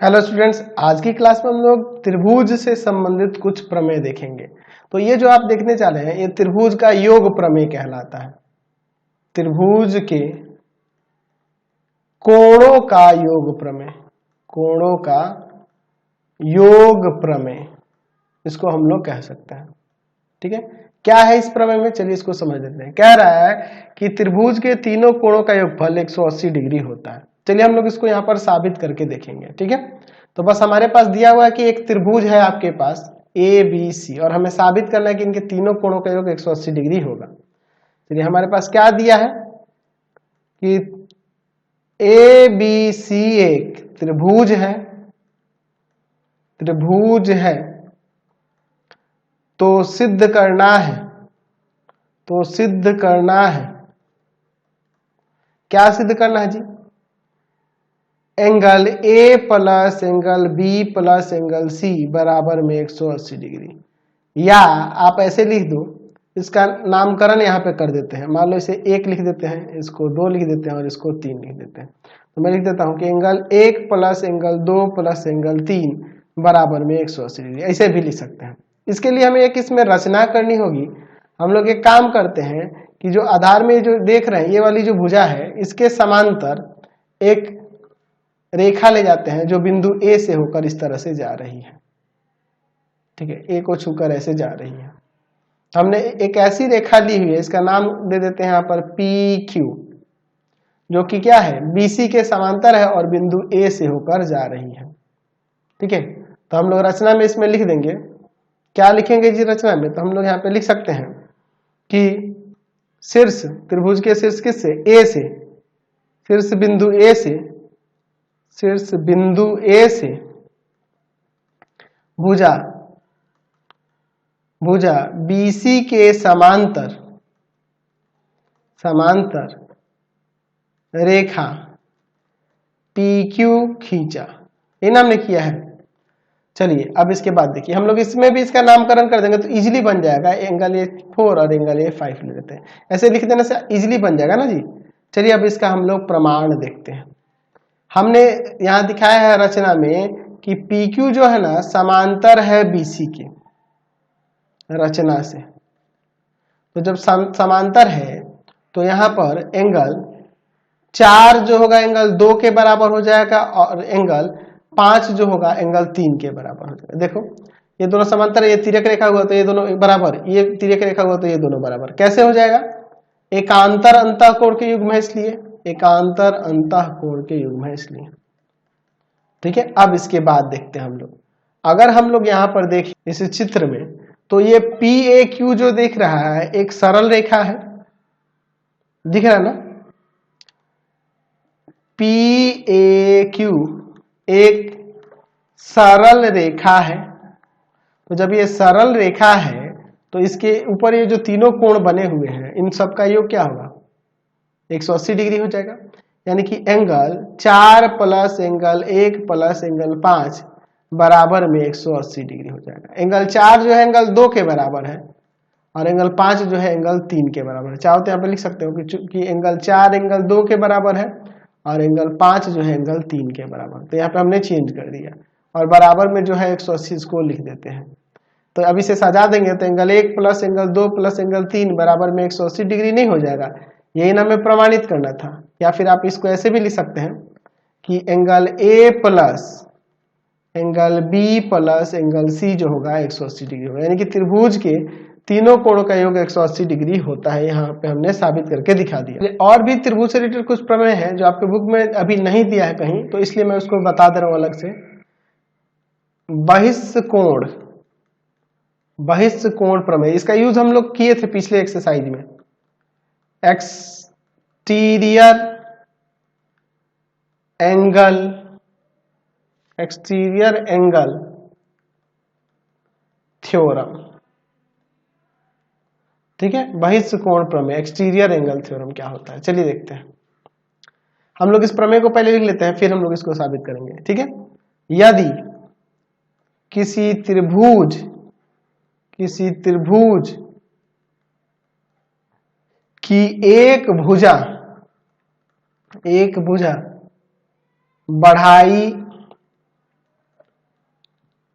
Hello students, आज की class में हम लोग त्रिभुज से संबंधित कुछ प्रमेय देखेंगे। तो ये जो आप देखने जा रहे हैं ये त्रिभुज का योग प्रमेय कहलाता है। त्रिभुज के कोणों का योग प्रमेय, कोणों का योग प्रमेय इसको हम लोग कह सकते हैं। ठीक है, क्या है इस प्रमेय में, चलिए इसको समझ लेते हैं। कह रहा है कि त्रिभुज के तीनों कोणों का योगफल 180 डिग्री होता है। चलिए हम लोग इसको यहाँ पर साबित करके देखेंगे। ठीक है, तो बस हमारे पास दिया हुआ है कि एक त्रिभुज है आपके पास ए बी सी और हमें साबित करना है कि इनके तीनों कोणों का योग 180 डिग्री होगा। चलिए हमारे पास क्या दिया है कि ए बी सी एक त्रिभुज है, त्रिभुज है तो सिद्ध करना है, तो सिद्ध करना है, क्या सिद्ध करना है जी? Angle A plus angle B plus angle C बराबर में 180 डिग्री। या आप ऐसे लिख दो, इसका नामकरण यहाँ पे कर देते हैं। मान लो इसे 1 लिख देते हैं, इसको 2 लिख देते हैं और इसको 3 लिख देते हैं। तो मैं लिख देता हूँ कि angle 1 plus angle 2 plus angle 3 बराबर में 180 डिग्री, ऐसे भी लिख सकते हैं। इसके लिए हमें एक इसमें रचना करनी होगी। हम लोग एक काम करते हैं कि जो आधार में जो देख रहे हैं ये वाली जो भुजा है इसके समांतर एक रेखा ले जाते हैं जो बिंदु ए से होकर इस तरह से जा रही है। ठीक है, ए को छूकर ऐसे जा रही है। हमने एक ऐसी रेखा ली हुई है, इसका नाम दे देते हैं यहाँ पर पी क्यू, जो कि क्या है, बीसी के समांतर है और बिंदु ए से होकर जा रही है। ठीक है, तो हम लोग रचना में इसमें लिख देंगे। क्या लिखेंगे जी रचना में? तो हम लोग यहाँ पे लिख सकते हैं कि शीर्ष, त्रिभुज के शीर्ष किससे? ए से, शीर्ष बिंदु ए से, शीर्ष बिंदु ए से भुजा, भुजा बीसी के समांतर, समांतर रेखा PQ खींचा, ये नाम ने किया है। चलिए अब इसके बाद देखिए, हम लोग इसमें भी इसका नामकरण कर देंगे तो इजीली बन जाएगा। एंगल A4 और एंगल A5 ले लेते हैं, ऐसे लिख देने से इजीली बन जाएगा ना जी। चलिए अब इसका हम लोग प्रमाण देखते हैं। हमने यहाँ दिखाया है रचना में कि PQ जो है ना समांतर है BC के, रचना से। तो जब समांतर है तो यहाँ पर एंगल 4 जो होगा एंगल 2 के बराबर हो जाएगा और एंगल 5 जो होगा एंगल 3 के बराबर हो जाएगा। देखो ये दोनों समांतर है, ये तिर्यक रेखा हुआ तो ये दोनों बराबर, ये तिर्यक रेखा हुआ तो ये दोनों बराबर। कैसे हो जाएगा? एकांतर अंतःकोण के युग्म है इसलिए, एकांतर अंतःकोण के युग्म है इसलिए। ठीक है, अब इसके बाद देखते हैं हम लोग। अगर हम लोग यहाँ पर देखें इस चित्र में तो ये PAQ जो देख रहा है एक सरल रेखा है, दिख रहा है ना? PAQ एक सरल रेखा है। तो जब ये सरल रेखा है तो इसके ऊपर ये जो तीनों कोण बने हुए हैं इन सब का योग क्या होगा? 180 डिग्री हो जाएगा। यानी कि angle 4 plus angle 1 plus angle 5 बराबर में 180 डिग्री हो जाएगा। एंगल 4 जो है एंगल 2 के बराबर है और एंगल 5 जो है एंगल 3 के बराबर है। चाहो तो यहाँ पे लिख सकते हो कि चूंकि एंगल 4 एंगल 2 के बराबर है और एंगल 5 जो है एंगल 3 के बराबर, तो यहाँ पे हमने चेंज कर दिया और बराबर में जो है 180 इसको लिख देते हैं। तो अब इसे सजा देंगे तो angle 1 plus angle 2 plus angle 3 बराबर में 180 डिग्री नहीं हो जाएगा। यही ना हमें प्रमाणित करना था। या फिर आप इसको ऐसे भी लिख सकते हैं कि angle A plus angle B plus angle C जो होगा 180 डिग्री होगा। यानी कि त्रिभुज के तीनों कोणों का योग 180 डिग्री होता है। यहाँ पे हमने साबित करके दिखा दिया। और भी त्रिभुज से रिलेटेड कुछ प्रमेय हैं जो आपके बुक में अभी नहीं दिया है कहीं, तो इसलिए मैं उसको बता दे रहा हूँ अलग से। बहिष्कोण, बहिष्कोण प्रमेय, इसका यूज हम लोग किए थे पिछले एक्सरसाइज में। Exterior angle, exterior angle theorem. ठीक है, बहिष्कोण प्रमेय, एक्सटीरियर एंगल थ्योरम क्या होता है चलिए देखते हैं। हम लोग इस प्रमेय को पहले लिख लेते हैं फिर हम लोग इसको साबित करेंगे। ठीक है, यदि किसी त्रिभुज, किसी त्रिभुज की एक भुजा, एक भुजा बढ़ाई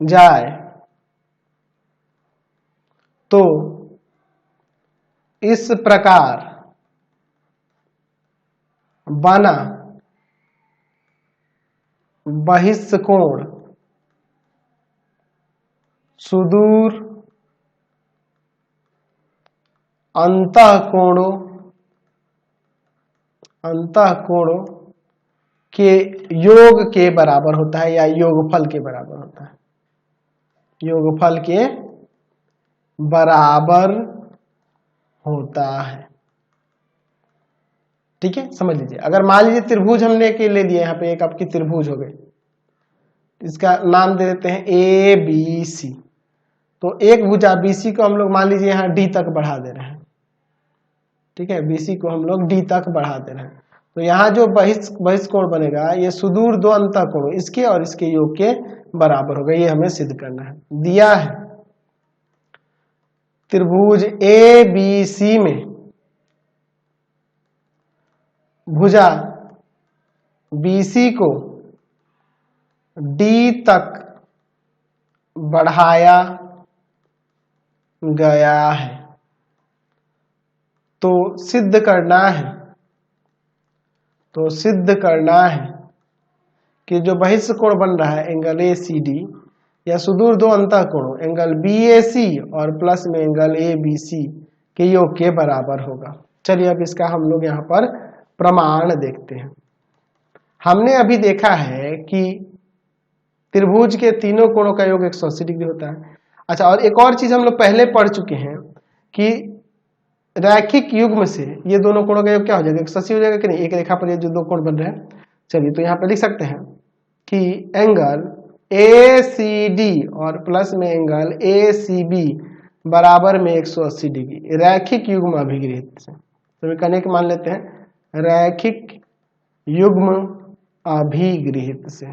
जाए तो इस प्रकार बना बहिष्कोण सुदूर अंतःकोणों के योग के बराबर होता है या योगफल के बराबर होता है, योगफल के बराबर होता है। ठीक है, समझ लीजिए। अगर मान लीजिए त्रिभुज हमने के ले लिए, यहाँ पे एक आपकी त्रिभुज हो गई, इसका नाम दे देते हैं ए बी सी। तो एक भुजा बीसी को हम लोग मान लीजिए यहाँ डी तक बढ़ा दे रहे हैं। ठीक है, बीसी को हम लोग डी तक बढ़ा दे रहे हैं। तो यहाँ जो बहिष्कोण बनेगा ये सुदूर दो अंतःकोण इसके और इसके योग के बराबर होगा। ये हमें सिद्ध करना है। दिया है त्रिभुज ए बी सी में भुजा बीसी को डी तक बढ़ाया गया है, तो सिद्ध करना है कि जो बहिष्कोण बन रहा है एंगल ए सी डी या सुदूर दो अंतःकोणों एंगल बी ए सी और प्लस में एंगल ए बी सी के योग के बराबर होगा। चलिए अब इसका हम लोग यहाँ पर प्रमाण देखते हैं। हमने अभी देखा है कि त्रिभुज के तीनों कोणों का योग 180 डिग्री होता है। अच्छा, और एक और चीज हम लोग पहले पढ़ चुके हैं कि रैखिक युग्म से ये दोनों कोणों का योग क्या हो जाएगा, 180 हो जाएगा कि नहीं। एक रेखा पर ये जो दो कोण बन रहे हैं, चलिए तो यहाँ पर लिख सकते हैं कि एंगल ए सी डी और प्लस में एंगल ए सी बी बराबर में 180 डिग्री रैखिक युग्म अभिगृहित से। तो कहने के मान लेते हैं रैखिक युग्म अभिगृहित से।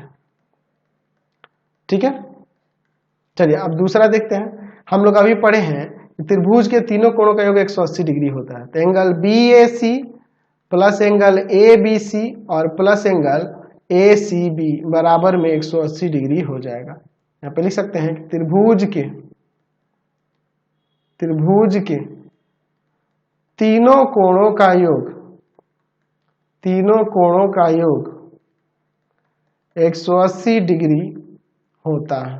ठीक है, चलिए अब दूसरा देखते हैं। हम लोग अभी पढ़े हैं त्रिभुज के तीनों कोणों का योग 180 डिग्री होता है। तो angle B A C plus angle A B C और plus angle A C B बराबर में 180 डिग्री हो जाएगा। यहाँ पे लिख सकते हैं त्रिभुज के तीनों कोणों का योग 180 डिग्री होता है।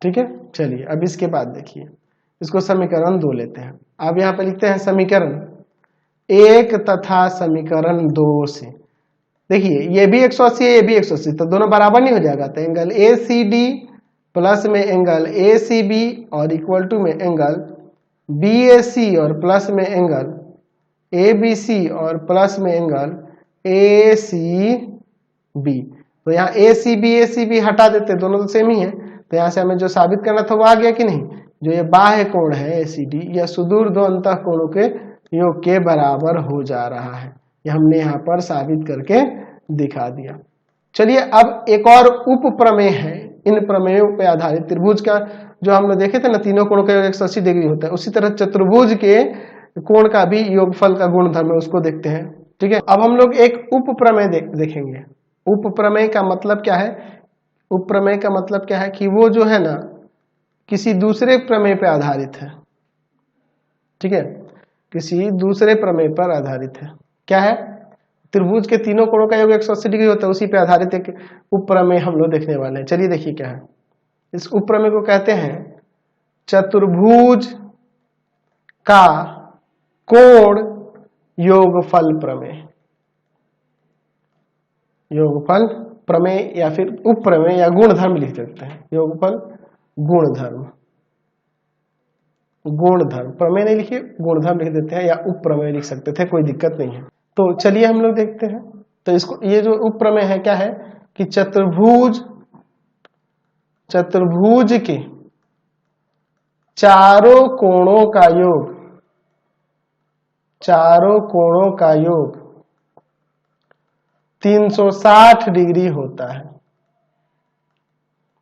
ठीक है, चलिए अब इसके बाद देखिए, इसको समीकरण 2 लेते हैं। अब यहाँ पे लिखते हैं समीकरण 1 तथा समीकरण 2 से। देखिए ये भी 180 है, ये भी 180, तो दोनों बराबर नहीं हो जाएगा। तो angle A C D plus में एंगल ए सी बी और इक्वल टू में एंगल बी ए सी और प्लस में एंगल ए बी सी और प्लस में एंगल ए सी बी। तो यहाँ ए सी बी हटा देते, दोनों तो सेम ही है। तो यहाँ से हमें जो साबित करना था वो आ गया कि नहीं। जो ये बाह्य कोण है ए सी डी या सुदूर दो अंतःकोणों के योग के बराबर हो जा रहा है। ये हमने यहाँ पर साबित करके दिखा दिया। चलिए अब एक और उप प्रमेय है। इन प्रमेयों पे आधारित त्रिभुज का जो हम लोग देखे थे ना, तीनों कोणों का योग 180 डिग्री होता है, उसी तरह चतुर्भुज के कोण का भी योगफल का गुणधर्म है, उसको देखते हैं। ठीक है, अब हम लोग एक उप प्रमेय देखेंगे। उप प्रमेय का मतलब क्या है? उप प्रमेय का मतलब क्या है कि वो जो है ना किसी दूसरे प्रमेय पर आधारित है। ठीक है, किसी दूसरे प्रमेय पर आधारित है। क्या है? त्रिभुज के तीनों कोणों का योग 180 डिग्री होता है, उसी पे आधारित एक उप प्रमेय हम लोग देखने वाले हैं। चलिए देखिए क्या है। इस उप प्रमेय को कहते हैं चतुर्भुज का कोण योगफल प्रमेय। योगफल प्रमेय या फिर उप प्रमेय या गुणधर्म लिख सकते हैं। योगफल गुणधर्म, गुणधर्म प्रमेय नहीं लिखिए, गुणधर्म लिख देते हैं, या उप प्रमेय लिख सकते थे, कोई दिक्कत नहीं है। तो चलिए हम लोग देखते हैं। तो इसको ये जो उप प्रमेय है क्या है कि चतुर्भुज के चारों कोणों का योग 360 डिग्री होता है।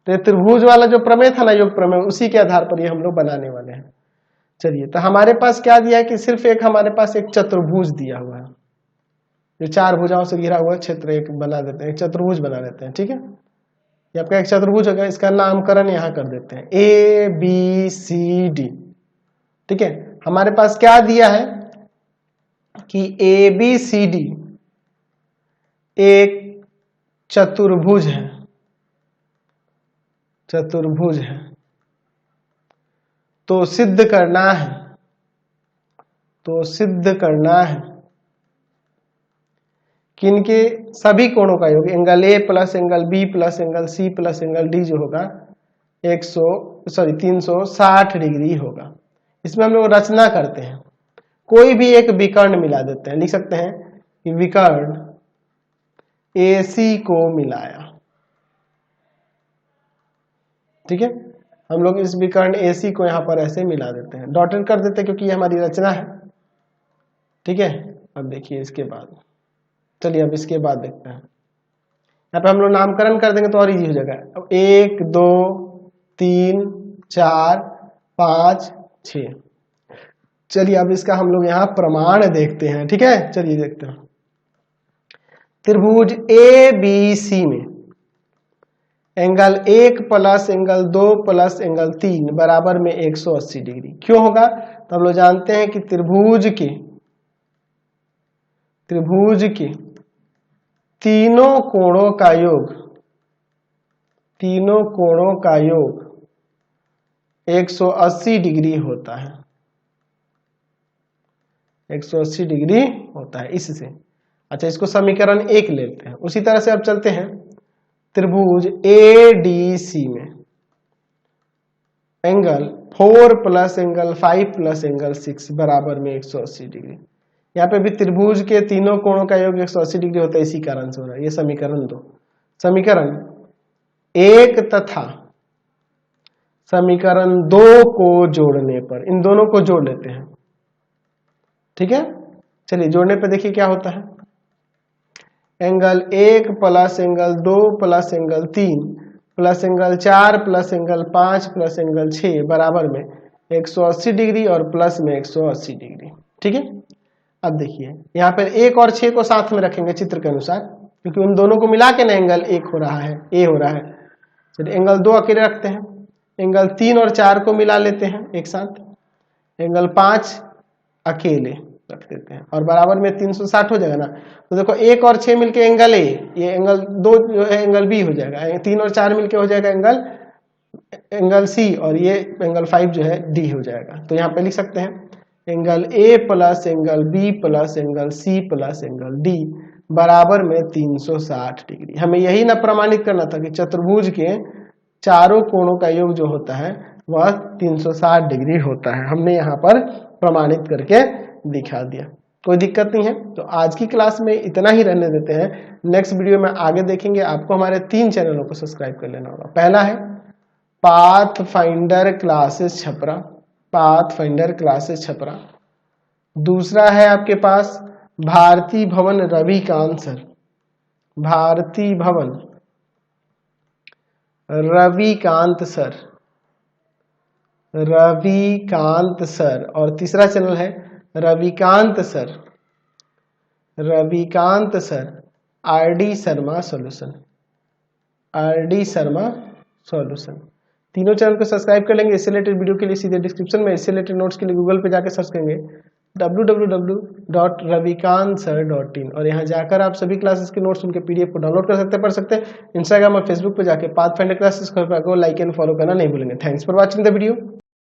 तो त्रिभुज वाला जो प्रमेय था ना, योग प्रमेय, उसी के आधार पर ये हम लोग बनाने वाले हैं। चलिए, तो हमारे पास क्या दिया है कि सिर्फ एक हमारे पास एक चतुर्भुज दिया हुआ है, जो चार भुजाओं से घिरा हुआ क्षेत्र एक बना देते हैं, एक चतुर्भुज बना देते हैं। ठीक है, ये आपका एक चतुर्भुज होगा, इसका नामकरण यहाँ कर देते हैं ABCD। ठीक है, हमारे पास क्या दिया है कि ABCD एक चतुर्भुज है, चतुर्भुज है। तो सिद्ध करना है, तो सिद्ध करना है किनके सभी कोणों का योग, angle A plus angle B plus angle C plus angle D जो होगा 360 डिग्री होगा। इसमें हम लोग रचना करते हैं, कोई भी एक विकर्ण मिला देते हैं, लिख सकते हैं कि विकर्ण AC को मिलाया। ठीक है, हम लोग इस विकर्ण AC को यहां पर ऐसे मिला देते हैं, डॉटेड कर देते हैं क्योंकि ये हमारी रचना है। ठीक है, अब देखिए इसके बाद, चलिए अब इसके बाद देखते हैं। यहाँ पे हम लोग नामकरण कर देंगे तो और इजी हो जाएगा। अब 1 2 3 4 5 6। चलिए अब इसका हम लोग यहाँ प्रमाण देखते हैं। ठीक है, चलिए देखते हैं। त्रिभुज ABC में angle 1 plus angle 2 plus angle 3 बराबर में 180 डिग्री क्यों होगा? तो हम लोग जानते हैं कि त्रिभुज के तीनों कोणों का योग, तीनों कोणों का योग 180 डिग्री होता है, 180 डिग्री होता है इससे। अच्छा, इसको समीकरण 1 लेते हैं। उसी तरह से अब चलते हैं त्रिभुज ADC में angle 4 plus angle 5 plus angle 6 बराबर में 180 डिग्री। यहाँ पे भी त्रिभुज के तीनों कोणों का योग 180 डिग्री होता है, इसी कारण से हो रहा है। ये समीकरण 2, समीकरण 1 तथा समीकरण 2 को जोड़ने पर, इन दोनों को जोड़ लेते हैं। ठीक है, चलिए जोड़ने पर देखिए क्या होता है। Angle 1 plus angle 2 plus angle 3 plus angle 4 plus angle 5 plus angle 6 बराबर में 180 डिग्री और प्लस में 180 डिग्री। ठीक है, अब देखिए यहाँ पर 1 और 6 को साथ में रखेंगे चित्र के अनुसार, क्योंकि उन दोनों को मिला के ना एंगल 1 हो रहा है, A हो रहा है। चलिए एंगल 2 अकेले रखते हैं, एंगल 3 और 4 को मिला लेते हैं एक साथ, एंगल 5 अकेले रख देते हैं और बराबर में 360 हो जाएगा ना। तो देखो 1 और 6 मिलके एंगल A, ये एंगल 2 जो है एंगल B हो जाएगा, 3 और 4 मिलके हो जाएगा एंगल C, और ये एंगल 5 जो है D हो जाएगा। तो यहाँ पे लिख सकते हैं angle A plus angle B plus angle C plus angle D बराबर में 360 डिग्री। हमें यही ना प्रमाणित करना था कि चतुर्भुज के चारों कोणों का योग जो होता है वह 360 डिग्री होता है। हमने यहाँ पर प्रमाणित करके दिखा दिया, कोई दिक्कत नहीं है। तो आज की क्लास में इतना ही रहने देते हैं, नेक्स्ट वीडियो में आगे देखेंगे। आपको हमारे 3 चैनलों को सब्सक्राइब कर लेना होगा। पहला है path finder classes Chhapra, path finder classes Chhapra. दूसरा है आपके पास भारती भवन रविकांत सर, भारती भवन रविकांत सर, रविकांत सर। और तीसरा चैनल है Ravikant sir, Ravikant sir RD Sharma solution, RD Sharma solution. तीनों चैनल को सब्सक्राइब कर लेंगे। इससे रिलेटेड वीडियो के लिए सीधे डिस्क्रिप्शन में, इससे रिलेटेड नोट्स के लिए गूगल पे जाकर सर्च करेंगे www.ravikansir.in और यहाँ जाकर आप सभी क्लासेस के नोट्स उनके PDF को डाउनलोड कर सकते हैं, पढ़ सकते हैं। इंस्टाग्राम और फेसबुक पे जाके पाथ फाइंडर क्लासेस को लाइक एंड फॉलो करना नहीं भूलेंगे। Thanks for watching the video.